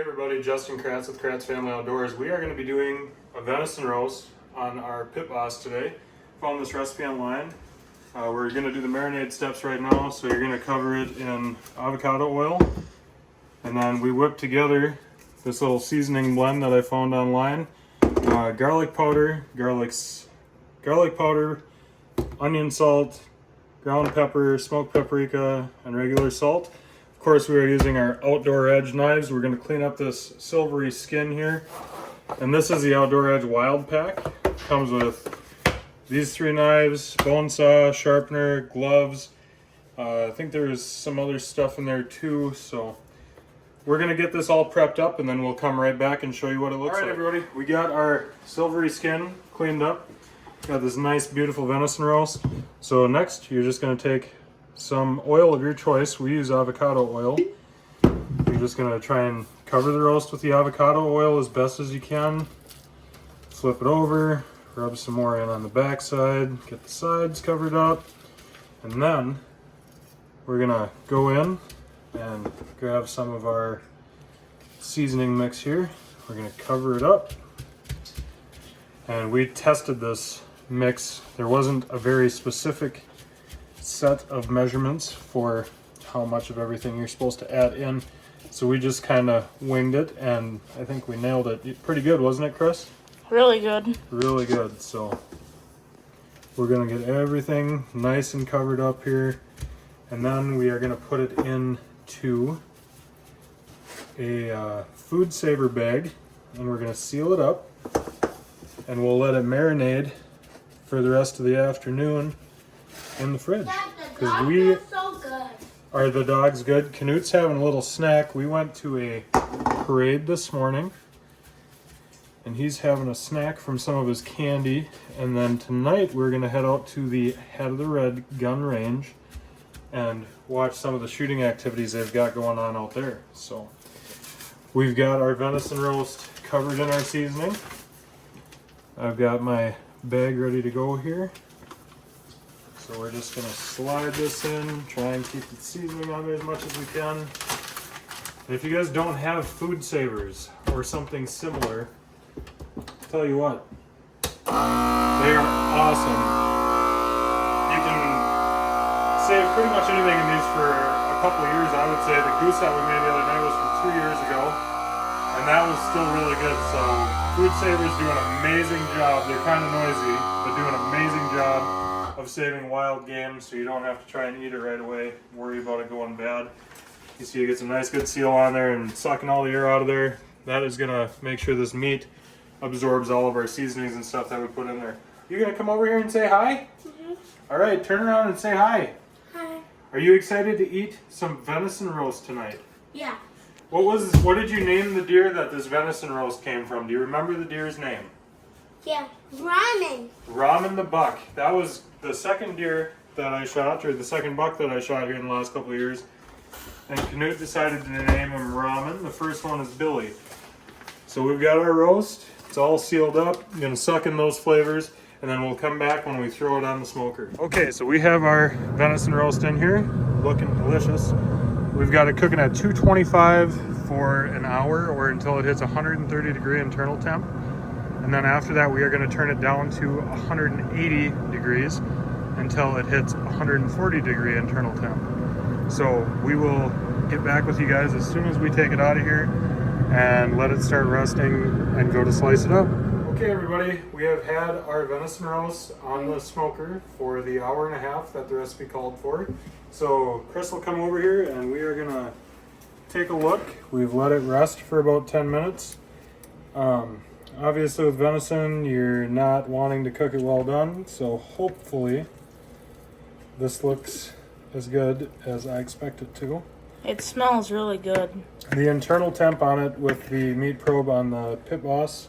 everybody, Justin Kratz with Kratz Family Outdoors. We are going to be doing a venison roast on our pit boss today. Found this recipe online. We're going to do the marinade steps right now, so you're going to cover it in avocado oil. And then we whipped together this little seasoning blend that I found online. Garlic powder, onion salt, ground pepper, smoked paprika, and regular salt. Of course, we are using our Outdoor Edge knives. We're going to clean up this silvery skin here. And this is the Outdoor Edge Wild Pack. It comes with these 3 knives, bone saw, sharpener, gloves. I think there's some other stuff in there too. So we're going to get this all prepped up and then we'll come right back and show you what it looks like. All right, everybody, we got our silvery skin cleaned up. Got this nice, beautiful venison roast. So next, you're just going to take some oil of your choice. We use avocado oil. You're just going to try and cover the roast with the avocado oil as best as you can. Flip it over, rub some more in on the back side, get the sides covered up, and then we're going to go in and grab some of our seasoning mix here. We're going to cover it up. And we tested this mix. There wasn't a very specific set of measurements for how much of everything you're supposed to add in, so we just kind of winged it, and I think we nailed it pretty good, wasn't it, Chris? Really good. Really good. So we're gonna get everything nice and covered up here, and then we are gonna put it into a food saver bag, and we're gonna seal it up, and we'll let it marinate for the rest of the afternoon in the fridge. Because we so good. Are the dogs good? Canute's having a little snack. We went to a parade this morning and he's having a snack from some of his candy, and then tonight we're gonna head out to the Head of the Red gun range and watch some of the shooting activities they've got going on out there. So we've got our venison roast covered in our seasoning. I've got my bag ready to go here. So we're just going to slide this in, try and keep the seasoning on there as much as we can. And if you guys don't have food savers or something similar, I'll tell you what, they are awesome. You can save pretty much anything in these for a couple of years. I would say the goose that we made the other night was from 2 years ago, and that was still really good. So food savers do an amazing job. They're kind of noisy, but do an amazing job of saving wild game, so you don't have to try and eat it right away, worry about it going bad. You see, you get some nice good seal on there and sucking all the air out of there. That is gonna make sure this meat absorbs all of our seasonings and stuff that we put in there. You gonna come over here and say hi? Mm-hmm. All right, turn around and say hi. Hi. Are you excited to eat some venison roast tonight? Yeah. What did you name the deer that this venison roast came from? Do you remember the deer's name? Yeah. Ramen. Ramen the buck. That was the second deer that I shot, or the second buck that I shot here in the last couple of years. And Canute decided to name him Ramen. The first one is Billy. So we've got our roast. It's all sealed up. I'm gonna suck in those flavors, and then we'll come back when we throw it on the smoker. Okay, so we have our venison roast in here, looking delicious. We've got it cooking at 225 for an hour, or until it hits 130 degree internal temp. And then after that, we are going to turn it down to 180 degrees until it hits 140 degree internal temp. So we will get back with you guys as soon as we take it out of here and let it start resting and go to slice it up. Okay, everybody, we have had our venison roast on the smoker for the hour and a half that the recipe called for. So Chris will come over here and we are going to take a look. We've let it rest for about 10 minutes. Obviously with venison, you're not wanting to cook it well done, so hopefully this looks as good as I expect it to. It smells really good. The internal temp on it with the meat probe on the pit boss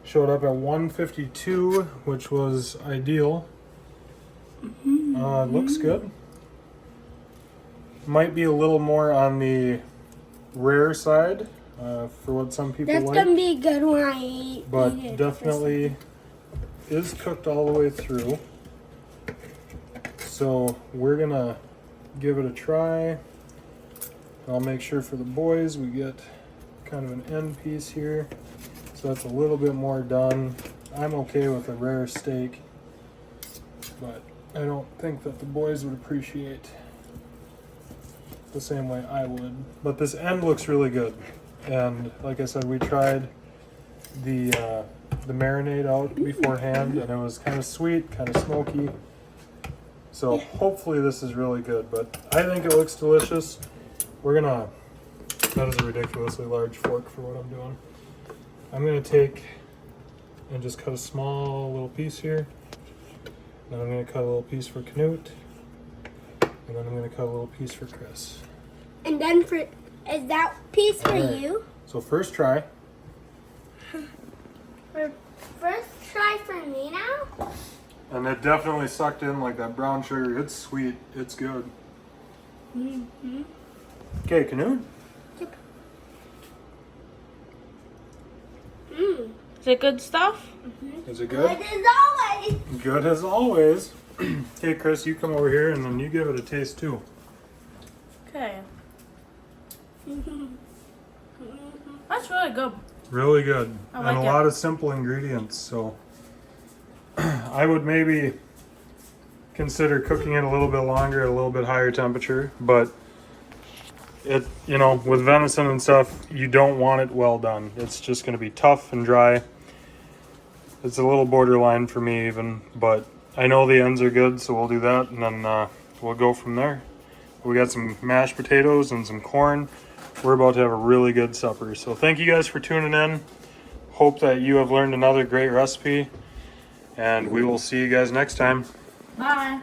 showed up at 152, which was ideal. Looks good. Might be a little more on the rare side. For what some people That's like. gonna be good when I eat But it. definitely is cooked all the way through. So we're gonna give it a try. I'll make sure for the boys we get kind of an end piece here. So that's a little bit more done. I'm okay with a rare steak, but I don't think that the boys would appreciate the same way I would. But this end looks really good. And like I said, we tried the marinade out beforehand, and it was kind of sweet, kind of smoky. So hopefully this is really good, but I think it looks delicious. We're gonna, that is a ridiculously large fork for what I'm doing. I'm gonna take and just cut a small little piece here. Then I'm gonna cut a little piece for Knut. And then I'm gonna cut a little piece for Chris. And then for, is that piece for Alright. you? So first try. First try for me now? And it definitely sucked in like that brown sugar. It's sweet. It's good. Mm-hmm. Okay, Knut. Yep. Mm. Is it good stuff? Is it Good good? as always. Good as always. Okay, Chris, you come over here and then you give it a taste too. Okay. That's really good. Really good. I And like a it. lot of simple ingredients, so I would maybe consider cooking it a little bit longer at a little bit higher temperature, but it, you know, with venison and stuff, you don't want it well done. It's just going to be tough and dry. It's a little borderline for me even, but I know the ends are good, so we'll do that, and then we'll go from there. We got some mashed potatoes and some corn. We're about to have a really good supper. So thank you guys for tuning in. Hope that you have learned another great recipe, and we will see you guys next time. Bye.